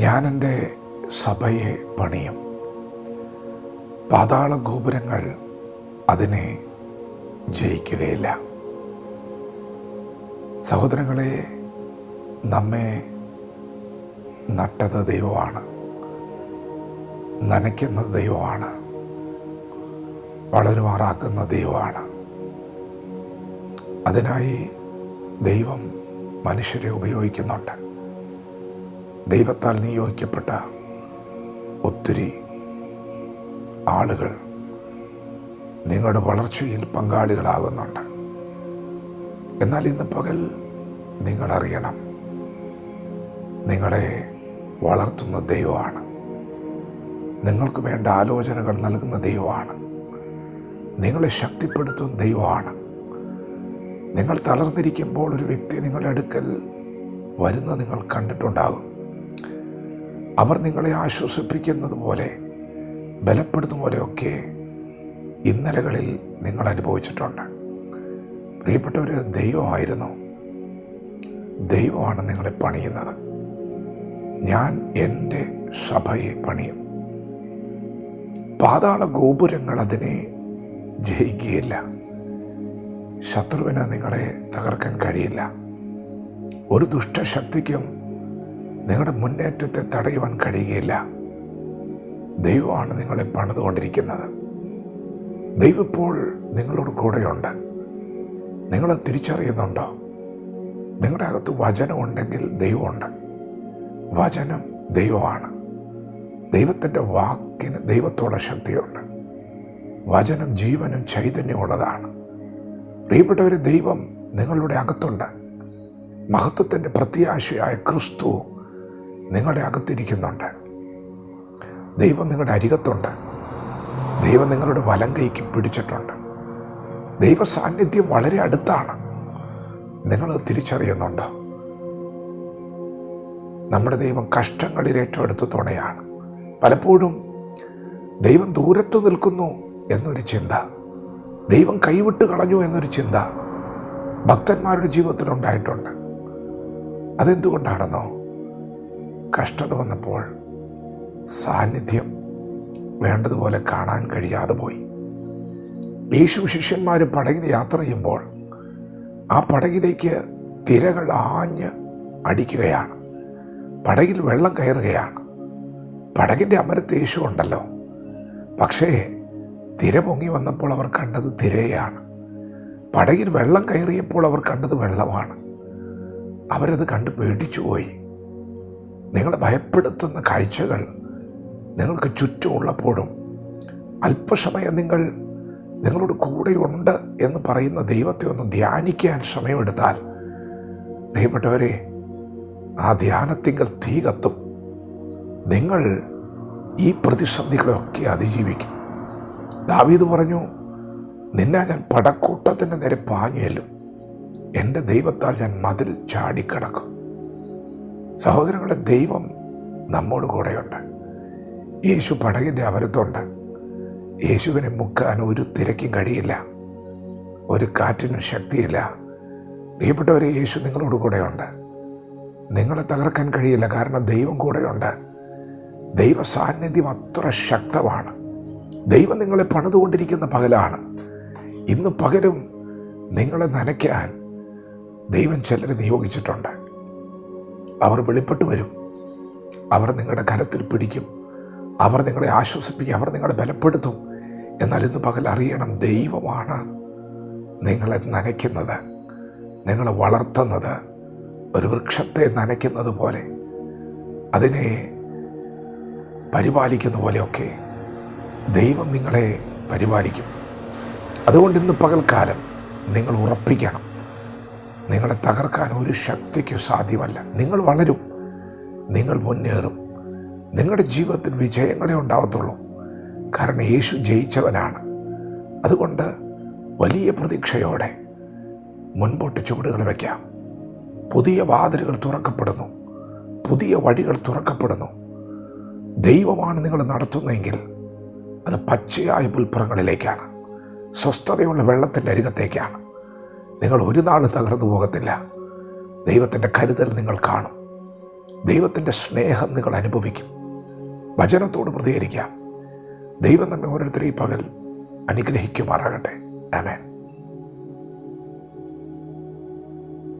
ഞാൻ എൻ്റെ സഭയെ പണിയും, പാതാള ഗോപുരങ്ങൾ അതിനെ ജയിക്കുകയില്ല. സഹോദരങ്ങളെ, നമ്മെ നട്ടത് ദൈവമാണ്, നനയ്ക്കുന്നത് ദൈവമാണ്, വളരുമാറാക്കുന്ന ദൈവമാണ്. അതിനായി ദൈവം മനുഷ്യരെ ഉപയോഗിക്കുന്നുണ്ട്. ദൈവത്താൽ നിയോഗിക്കപ്പെട്ട ഒത്തിരി ആളുകൾ നിങ്ങളുടെ വളർച്ചയിൽ പങ്കാളികളാകുന്നുണ്ട്. എന്നാൽ ഇന്ന് പകൽ നിങ്ങളറിയണം, നിങ്ങളെ വളർത്തുന്ന ദൈവമാണ്, നിങ്ങൾക്ക് വേണ്ട ആലോചനകൾ നൽകുന്ന ദൈവമാണ്, നിങ്ങളെ ശക്തിപ്പെടുത്തുന്ന ദൈവമാണ്. നിങ്ങൾ തളർന്നിരിക്കുമ്പോൾ ഒരു വ്യക്തി നിങ്ങളുടെ അടുക്കൽ വരുന്നത് നിങ്ങൾ കണ്ടിട്ടുണ്ടാകും. അവർ നിങ്ങളെ ആശ്വസിപ്പിക്കുന്നത് പോലെ, ബലപ്പെടുത്തുന്ന പോലെയൊക്കെ ഇന്നലകളിൽ നിങ്ങൾ അനുഭവിച്ചിട്ടുണ്ട്. പ്രിയപ്പെട്ടവർ, ദൈവമായിരുന്നു, ദൈവമാണ് നിങ്ങളെ പണിയുന്നത്. ഞാൻ എൻ്റെ സഭയെ പണിയും, പാതാള ഗോപുരങ്ങൾ അതിനെ ജയിക്കുകയില്ല. ശത്രുവിന് നിങ്ങളെ തകർക്കാൻ കഴിയില്ല. ഒരു ദുഷ്ടശക്തിക്കും നിങ്ങളുടെ മുന്നേറ്റത്തെ തടയുവാൻ കഴിയുകയില്ല. ദൈവമാണ് നിങ്ങളെ പണിതുകൊണ്ടിരിക്കുന്നത്. ദൈവം ഇപ്പോൾ നിങ്ങളോട് കൂടെയുണ്ട്. നിങ്ങളെ തിരിച്ചറിയുന്നുണ്ടോ? നിങ്ങളുടെ അകത്ത് വചനമുണ്ടെങ്കിൽ ദൈവമുണ്ട്. വചനം ദൈവമാണ്. ദൈവത്തിൻ്റെ വാക്കിന് ദൈവത്തോടെ ശക്തിയുണ്ട്. വചനം ജീവനും ചൈതന്യമുള്ളതാണ്. പ്രിയപ്പെട്ടവർ, ദൈവം നിങ്ങളുടെ അകത്തുണ്ട്. മഹത്വത്തിൻ്റെ പ്രത്യാശയായ ക്രിസ്തു നിങ്ങളുടെ അകത്തിരിക്കുന്നുണ്ട്. ദൈവം നിങ്ങളുടെ അരികത്തുണ്ട്. ദൈവം നിങ്ങളുടെ വലം കൈക്ക് പിടിച്ചിട്ടുണ്ട്. ദൈവ സാന്നിധ്യം വളരെ അടുത്താണ്. നിങ്ങൾ തിരിച്ചറിയുന്നുണ്ടോ? നമ്മുടെ ദൈവം കഷ്ടങ്ങളിൽ ഏറ്റവും അടുത്ത് തുണയാണ്. പലപ്പോഴും ദൈവം ദൂരത്ത് നിൽക്കുന്നു എന്നൊരു ചിന്ത, ദൈവം കൈവിട്ട് കളഞ്ഞു എന്നൊരു ചിന്ത ഭക്തന്മാരുടെ ജീവിതത്തിൽ ഉണ്ടായിട്ടുണ്ട്. അതെന്തുകൊണ്ടാണെന്നോ? കഷ്ടത വന്നപ്പോൾ സാന്നിധ്യം വേണ്ടതുപോലെ കാണാൻ കഴിയാതെ പോയി. യേശു ശിഷ്യന്മാർ പടകിൽ യാത്ര ചെയ്യുമ്പോൾ ആ പടകിലേക്ക് തിരകൾ ആഞ്ഞ് അടിക്കുകയാണ്. പടകിൽ വെള്ളം കയറുകയാണ്. പടകിൻ്റെ അമരത്ത് യേശു ഉണ്ടല്ലോ. പക്ഷേ തിര പൊങ്ങി വന്നപ്പോൾ അവർ കണ്ടത് തിരയാണ്. പടകിൽ വെള്ളം കയറിയപ്പോൾ അവർ കണ്ടത് വെള്ളമാണ്. അവരത് കണ്ട് പേടിച്ചുപോയി. നിങ്ങളെ ഭയപ്പെടുത്തുന്ന കാഴ്ചകൾ നിങ്ങൾക്ക് ചുറ്റുമുള്ളപ്പോഴും അല്പസമയം നിങ്ങളോട് കൂടെയുണ്ട് എന്ന് പറയുന്ന ദൈവത്തെ ഒന്ന് ധ്യാനിക്കാൻ സമയമെടുത്താൽ, പ്രിയപ്പെട്ടവരെ, ആ ധ്യാനത്തിങ്കൽ തീ കത്തും. നിങ്ങൾ ഈ പ്രതിസന്ധികളെയൊക്കെ അതിജീവിക്കും. ദാവീദ് പറഞ്ഞു, നിന്നെ ഞാൻ പടക്കൂട്ടത്തിൻ്റെ നേരെ പാഞ്ഞേലും എൻ്റെ ദൈവത്താൽ ഞാൻ മതിൽ ചാടിക്കിടക്കും. സഹോദരങ്ങളെ, ദൈവം നമ്മോട് കൂടെയുണ്ട്. യേശു പടകിൻ്റെ അമരത്തുണ്ട്. യേശുവിനെ മുക്കാൻ ഒരു തിരക്കും കഴിയില്ല, ഒരു കാറ്റിനും ശക്തിയില്ല. പ്രിയപ്പെട്ടവരെ, യേശു നിങ്ങളോട് കൂടെയുണ്ട്. നിങ്ങളെ തകർക്കാൻ കഴിയില്ല, കാരണം ദൈവം കൂടെയുണ്ട്. ദൈവ സാന്നിധ്യം അത്ര ശക്തമാണ്. ദൈവം നിങ്ങളെ പണിതുകൊണ്ടിരിക്കുന്ന പകലാണ്. ഇന്ന് പകലും നിങ്ങളെ നനയ്ക്കാൻ ദൈവം ചിലരെ നിയോഗിച്ചിട്ടുണ്ട്. അവർ വെളിപ്പെട്ടു വരും. അവർ നിങ്ങളുടെ കരത്തിൽ പിടിക്കും. അവർ നിങ്ങളെ ആശ്വസിപ്പിക്കും. അവർ നിങ്ങളെ ബലപ്പെടുത്തും. എന്നാൽ ഇന്ന് പകൽ അറിയണം, ദൈവമാണ് നിങ്ങളെ നനയ്ക്കുന്നത്, നിങ്ങളെ വളർത്തുന്നത്. ഒരു വൃക്ഷത്തെ നനയ്ക്കുന്നത് പോലെ, അതിനെ പരിപാലിക്കുന്ന പോലെയൊക്കെ ദൈവം നിങ്ങളെ പരിപാലിക്കും. അതുകൊണ്ട് ഇന്ന് പകൽക്കാലം നിങ്ങൾ ഉറപ്പിക്കണം, നിങ്ങളെ തകർക്കാൻ ഒരു ശക്തിക്ക് സാധ്യമല്ല. നിങ്ങൾ വളരും, നിങ്ങൾ മുന്നേറും. നിങ്ങളുടെ ജീവിതത്തിൽ വിജയങ്ങളെ ഉണ്ടാകത്തുള്ളൂ. കാരണം യേശു ജയിച്ചവനാണ്. അതുകൊണ്ട് വലിയ പ്രതീക്ഷയോടെ മുൻപോട്ട് ചുവടുകൾ വയ്ക്കാം. പുതിയ വാതിലുകൾ തുറക്കപ്പെടുന്നു, പുതിയ വഴികൾ തുറക്കപ്പെടുന്നു. ദൈവമാണ് നിങ്ങൾ നടത്തുന്നതെങ്കിൽ അത് പച്ചയായ പുൽപ്പുറങ്ങളിലേക്കാണ്, സ്വസ്ഥതയുള്ള വെള്ളത്തിൻ്റെ അരികത്തേക്കാണ്. നിങ്ങൾ ഒരു നാൾ തകർന്നു പോകത്തില്ല. ദൈവത്തിൻ്റെ കരുതൽ നിങ്ങൾ കാണും. ദൈവത്തിൻ്റെ സ്നേഹം നിങ്ങൾ അനുഭവിക്കും. വചനത്തോട് പ്രതികരിക്കാം. ദൈവം നമ്മെ ഓരോരുത്തരെയും പകൽ അനുഗ്രഹിക്കുമാറാകട്ടെ. ആമേൻ.